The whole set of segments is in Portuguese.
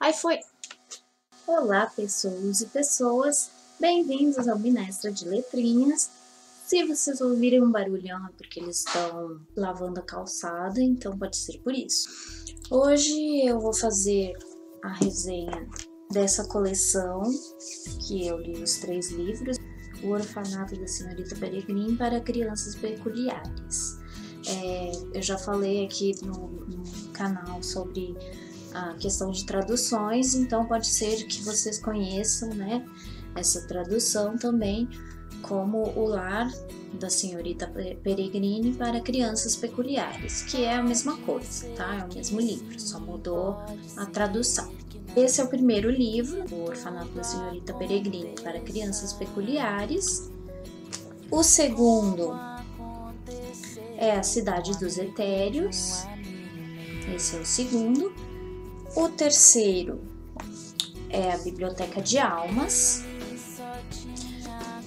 Aí foi. Olá, pessoas e pessoas, bem-vindos ao Minestra de Letrinhas. Se vocês ouvirem um barulhão é porque eles estão lavando a calçada, então pode ser por isso. Hoje eu vou fazer a resenha dessa coleção, que eu li os 3 livros, O Orfanato da Senhorita Peregrine para Crianças Peculiares. Eu já falei aqui no canal sobre a questão de traduções, então pode ser que vocês conheçam, né, essa tradução também como O Lar da Senhorita Peregrine para Crianças Peculiares, que é a mesma coisa, tá? É o mesmo livro, só mudou a tradução. Esse é o primeiro livro, O Orfanato da Senhorita Peregrine para Crianças Peculiares. O segundo é A Cidade dos Etéreos, esse é o segundo. O terceiro é A Biblioteca de Almas.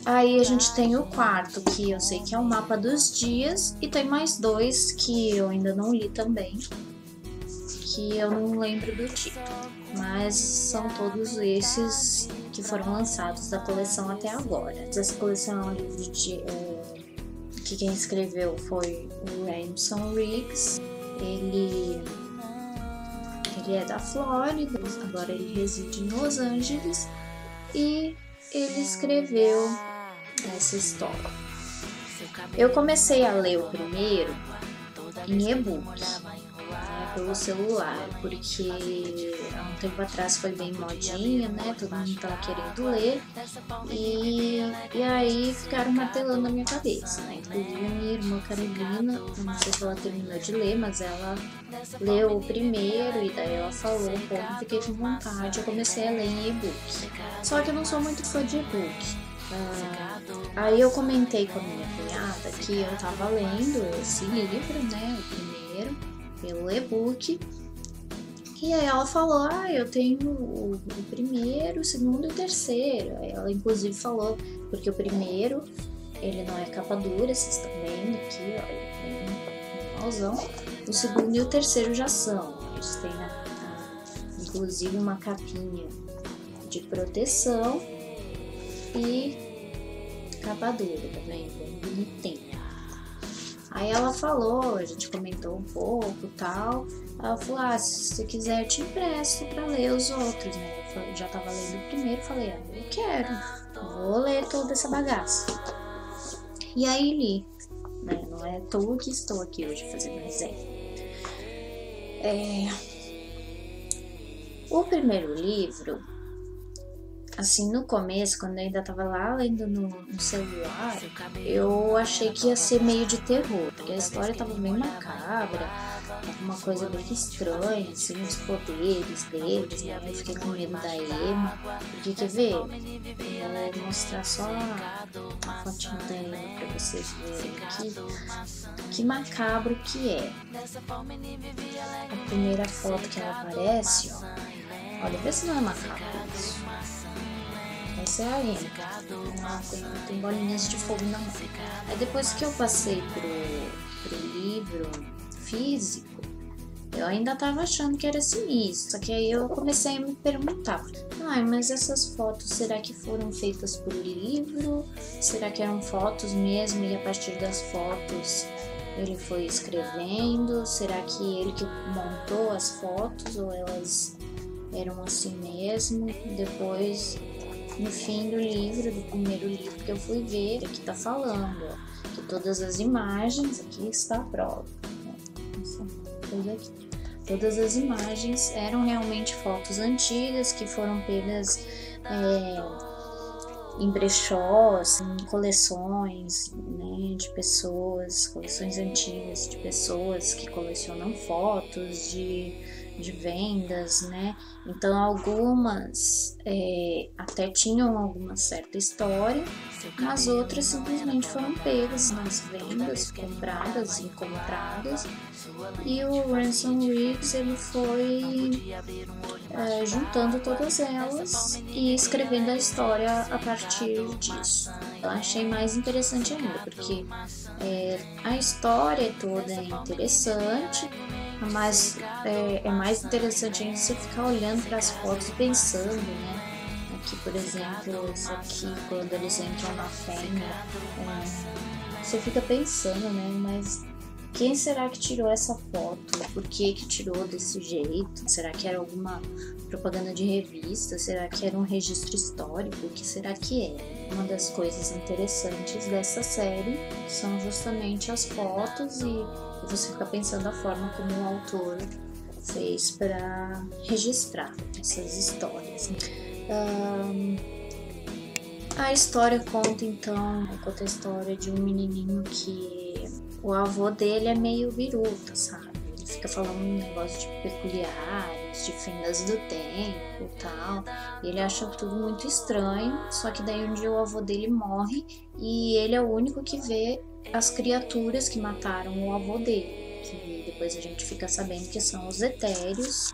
Aí a gente tem o quarto, que eu sei que é o Mapa dos Dias, e tem mais 2 que eu ainda não li também, que eu não lembro do título, mas são todos esses que foram lançados da coleção até agora. Essa coleção é um livro que quem escreveu foi o Ransom Riggs. Ele é da Flórida, agora ele reside em Los Angeles e ele escreveu essa história. Eu comecei a ler o primeiro em e-book, pelo celular, porque há um tempo atrás foi bem modinha, né? Todo mundo tava querendo ler e aí ficaram martelando na minha cabeça, né? Inclusive a minha irmã Carolina, eu não sei se ela terminou de ler, mas ela leu o primeiro e daí ela falou um pouco, fiquei com vontade, eu comecei a ler em e-book. Só que eu não sou muito fã de e-book. Aí eu comentei com a minha cunhada que eu tava lendo esse livro, né? O primeiro, pelo e-book, e aí ela falou, eu tenho o primeiro, o segundo e o terceiro. Aí ela inclusive falou, porque o primeiro, ele não é capa dura, vocês estão vendo aqui, ó, ele tem um mauzão. O segundo e o terceiro já são, eles têm inclusive uma capinha de proteção e capa dura, tá vendo? Bem bonitinho. Aí ela falou, a gente comentou um pouco e tal. Ela falou, se você quiser eu te empresto pra ler os outros, né? Eu já tava lendo o primeiro, falei, eu quero, vou ler toda essa bagaça. E aí li, né? Não é à toa que estou aqui hoje fazendo resenha. O primeiro livro, assim, no começo, quando eu ainda tava lá lendo no celular, eu achei que ia ser meio de terror, porque a história tava bem macabra, tava uma coisa bem estranha, assim, os poderes deles, né? Eu fiquei com medo da Emma, porque quer ver? Eu vou mostrar só a fotinho da Emma pra vocês verem aqui, que macabro que é. A primeira foto que ela aparece, ó, olha, vê se não é macabro isso. Essa é a Emma, tem bolinhas de fogo na mão. Aí depois que eu passei pro livro físico, eu ainda tava achando que era sinistro, só que aí eu comecei a me perguntar, mas essas fotos, será que foram feitas por livro? Será que eram fotos mesmo e a partir das fotos ele foi escrevendo? Será que ele que montou as fotos ou elas eram assim mesmo? Depois, no fim do livro, do primeiro livro que eu fui ver, aqui tá falando, que todas as imagens, aqui está a prova, né? Todas as imagens eram realmente fotos antigas que foram pegas em brechós, em coleções, né, de pessoas, coleções antigas de pessoas que colecionam fotos de vendas, né? Então algumas até tinham alguma certa história, mas outras simplesmente foram pegas nas vendas, compradas e encontradas. E o Ransom Riggs, ele foi juntando todas elas e escrevendo a história a partir disso. Eu achei mais interessante ainda, porque a história toda é interessante, Mas é mais interessante ainda você ficar olhando para as fotos e pensando, né? Aqui, por exemplo, esse aqui, quando eles entram na fêmea, você fica pensando, né? Mas quem será que tirou essa foto? Por que tirou desse jeito? Será que era alguma propaganda de revista? Será que era um registro histórico? O que será que é? Uma das coisas interessantes dessa série são justamente as fotos e você fica pensando a forma como o autor fez para registrar essas histórias. A história conta a história de um menininho que o avô dele é meio biruta, sabe? Ele fica falando um negócio de peculiares, de fendas do tempo e tal. E ele acha tudo muito estranho, só que daí um dia o avô dele morre e ele é o único que vê as criaturas que mataram o avô dele. Que depois a gente fica sabendo que são os etéreos.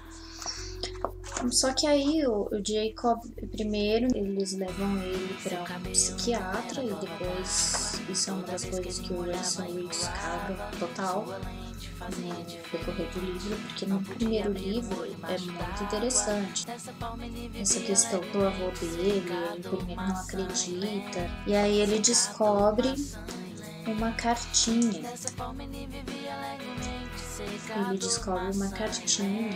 Só que aí o Jacob, primeiro, eles levam ele para um psiquiatra e depois, isso é uma das coisas que o Anson Willis caga total no decorrer do livro, porque no primeiro livro é muito interessante essa questão do avô dele, ele primeiro não acredita, e aí ele descobre uma cartinha. Ele descobre uma cartinha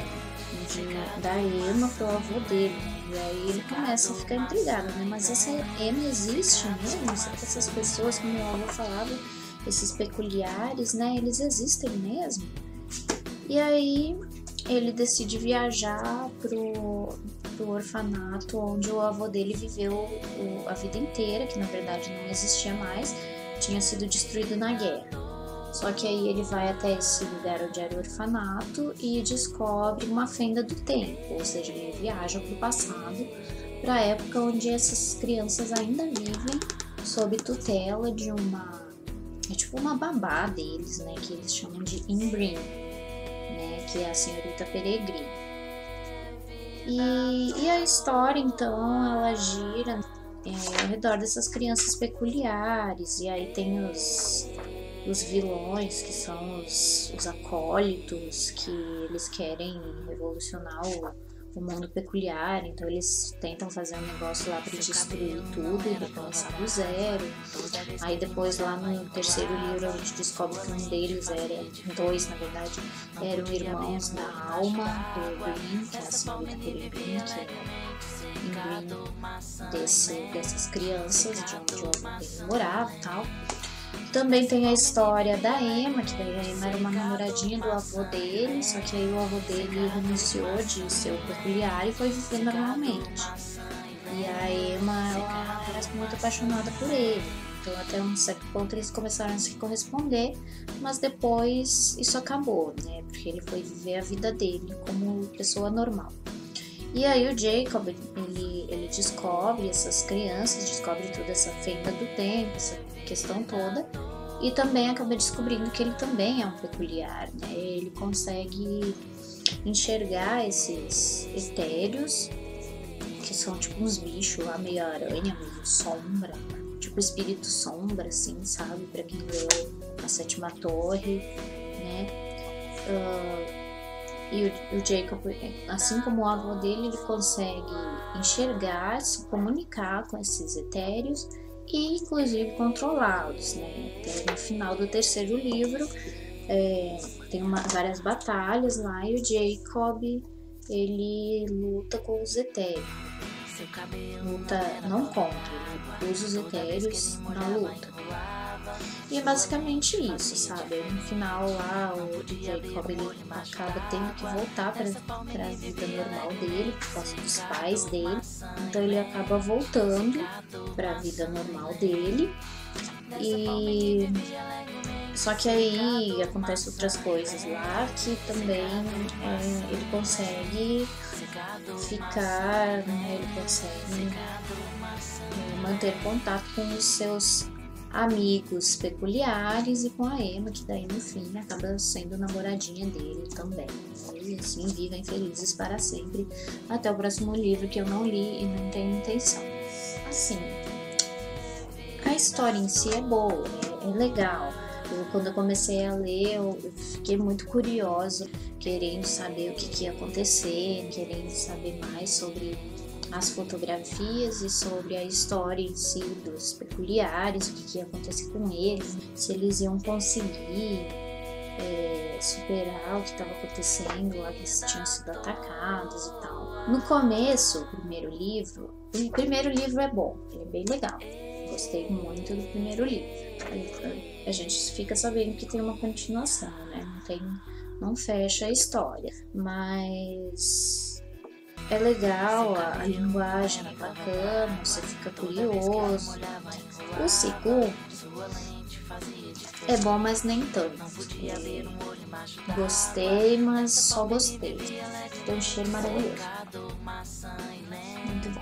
da Emma pro avô dele, e aí ele começa a ficar intrigado, né? Mas essa Emma existe mesmo? Será que essas pessoas, como o avô falava, esses peculiares, né? Eles existem mesmo? E aí ele decide viajar pro orfanato onde o avô dele viveu a vida inteira, que na verdade não existia mais, tinha sido destruído na guerra. Só que aí ele vai até esse lugar onde era o orfanato e descobre uma fenda do tempo, ou seja, ele viaja para o passado, para a época onde essas crianças ainda vivem sob tutela de uma babá deles, né, que eles chamam de Imbrim, né, que é a senhorita Peregrine. E a história, então, ela gira ao redor dessas crianças peculiares, e aí tem os vilões, que são os acólitos, que eles querem revolucionar o mundo peculiar, então eles tentam fazer um negócio lá para destruir tudo e recomeçar do zero. Aí depois lá no terceiro livro a gente descobre que um deles dois na verdade, eram irmãos da alma do Green, que é a senhorita Peregrine, que é Green dessas crianças, de onde o avô dele morava e tal. Também tem a história da Emma, que daí a Emma era uma namoradinha do avô dele, só que aí o avô dele renunciou de ser o peculiar e foi viver normalmente. E a Emma, ela era muito apaixonada por ele, então até um certo ponto eles começaram a se corresponder, mas depois isso acabou, né, porque ele foi viver a vida dele como pessoa normal. E aí o Jacob, ele descobre essas crianças, descobre toda essa fenda do tempo, essa questão toda, e também acaba descobrindo que ele também é um peculiar, né? Ele consegue enxergar esses etéreos, que são tipo uns bichos lá, meio aranha, meio sombra, tipo espírito sombra, assim, sabe? Pra quem leu A Sétima Torre, né? E o Jacob, assim como o avô dele, ele consegue enxergar, se comunicar com esses etéreos e inclusive controlá-los, né? Então, no final do terceiro livro tem várias batalhas lá e o Jacob ele luta com os etéreos, luta não contra, ele usa os etéreos na luta. E é basicamente isso, sabe? No final lá o Jacob ele acaba tendo que voltar para a vida normal dele, por causa dos pais dele. Então ele acaba voltando para a vida normal dele. E só que aí acontece outras coisas lá que também ele consegue ficar, né? Ele consegue manter contato com os seus amigos peculiares e com a Emma, que daí no fim acaba sendo namoradinha dele também. E assim vivem felizes para sempre até o próximo livro, que eu não li e não tenho intenção. Assim, a história em si é boa, é legal. Quando eu comecei a ler, eu fiquei muito curiosa, querendo saber o que ia acontecer, querendo saber mais sobre as fotografias e sobre a história em si dos peculiares, o que ia acontecer com eles, se eles iam conseguir superar o que estava acontecendo lá, que eles tinham sido atacados e tal. No começo, o primeiro livro é bom, ele é bem legal. Gostei muito do primeiro livro. A gente fica sabendo que tem uma continuação, né? Não fecha a história, mas é legal, a linguagem é bacana, você fica curioso. O segundo é bom, mas nem tanto. Gostei, mas só gostei. Tem um cheiro maravilhoso. Muito bom.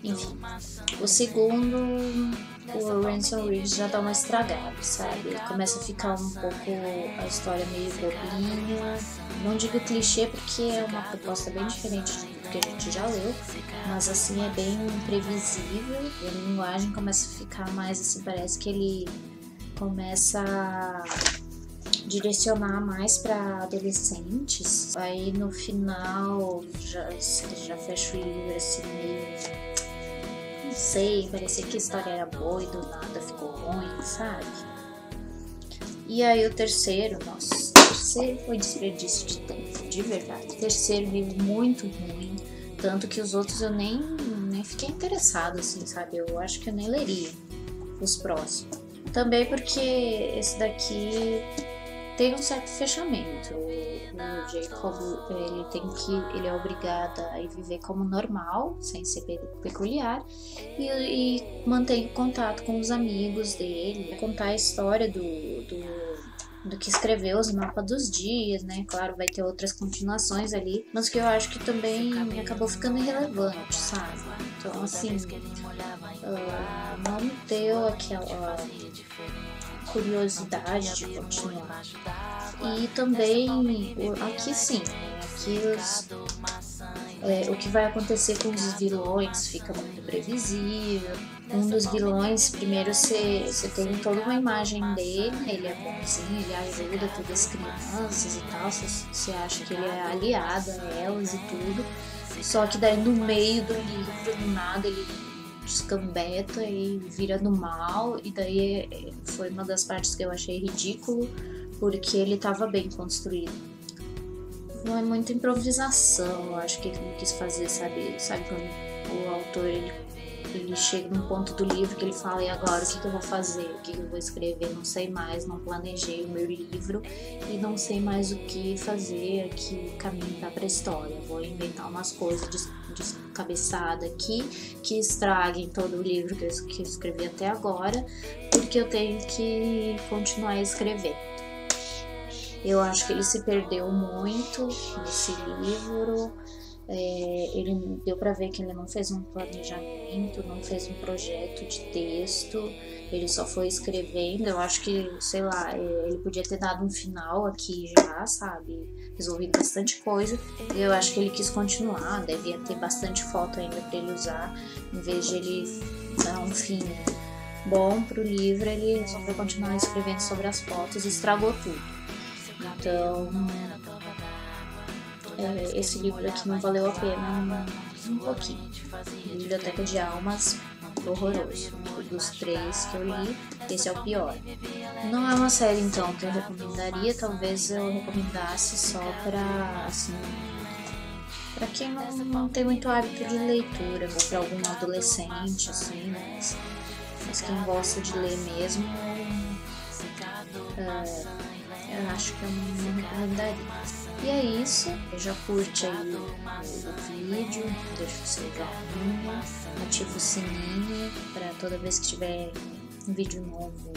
Enfim, o segundo, o Ransom Reeves já dá uma estragada, sabe? Começa a ficar um pouco a história meio bobinha. Não digo clichê porque é uma proposta bem diferente do que a gente já leu, mas assim é bem imprevisível e a linguagem começa a ficar mais assim, parece que ele começa a direcionar mais para adolescentes. Aí no final já fecha o livro assim meio, não sei, parecia que a história era boa e do nada ficou ruim, sabe? E aí o terceiro foi desperdício de tempo, de verdade. O terceiro livro muito ruim, tanto que os outros eu nem fiquei interessado, assim, sabe? Eu acho que eu nem leria os próximos. Também porque esse daqui tem um certo fechamento. O Jacob, ele é obrigado a viver como normal, sem ser peculiar, e mantém contato com os amigos dele, contar a história do que escreveu, os mapas dos dias, né? Claro, vai ter outras continuações ali, mas que eu acho que também acabou ficando irrelevante, sabe? Então, assim, não deu aquela curiosidade de continuar. E também, aqui sim, né? Aqui o que vai acontecer com os vilões fica muito previsível. Um dos vilões, primeiro você tem toda uma imagem dele, ele é bonzinho, ele ajuda todas as crianças e tal, você acha que ele é aliado a elas e tudo. Só que daí no meio do livro, do nada, ele descambeta e vira do mal, e daí foi uma das partes que eu achei ridículo, porque ele estava bem construído. Não é muita improvisação, eu acho que ele quis fazer, sabe quando o autor ele chega num ponto do livro que ele fala, e agora o que eu vou fazer, o que eu vou escrever, não sei mais, não planejei o meu livro e não sei mais o que fazer, que caminho dá pra história, vou inventar umas coisas descabeçada aqui que estraguem todo o livro que eu escrevi até agora, porque eu tenho que continuar a escrever. Eu acho que ele se perdeu muito nesse livro. Ele deu para ver que ele não fez um planejamento, não fez um projeto de texto, ele só foi escrevendo. Eu acho que, sei lá, ele podia ter dado um final aqui já, sabe? Resolvido bastante coisa. Eu acho que ele quis continuar, devia ter bastante foto ainda para ele usar. Em vez de ele dar um fim bom pro livro, ele só foi continuar escrevendo sobre as fotos e estragou tudo. Então, esse livro aqui não valeu a pena um pouquinho. Biblioteca de Almas, horroroso. Dos 3 que eu li, esse é o pior. Não é uma série, então, que eu recomendaria. Talvez eu recomendasse só pra, assim, pra quem não tem muito hábito de leitura, ou pra algum adolescente, assim, mas quem gosta de ler mesmo, eu acho que eu não recomendaria. E é isso, já curte aí o vídeo, deixa o seu joinha, ativa o sininho para toda vez que tiver um vídeo novo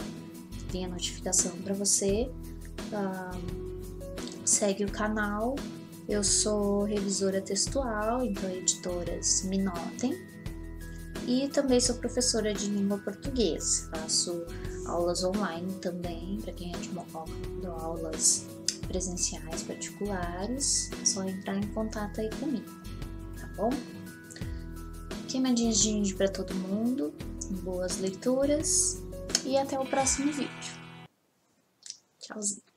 vir a notificação para você. Segue o canal, eu sou revisora textual, então editoras me notem. E também sou professora de língua portuguesa, faço aulas online também, para quem é de Mococa, dou aulas presenciais particulares, é só entrar em contato aí comigo, tá bom? Queimadinhas de índio para todo mundo, boas leituras e até o próximo vídeo. Tchauzinho.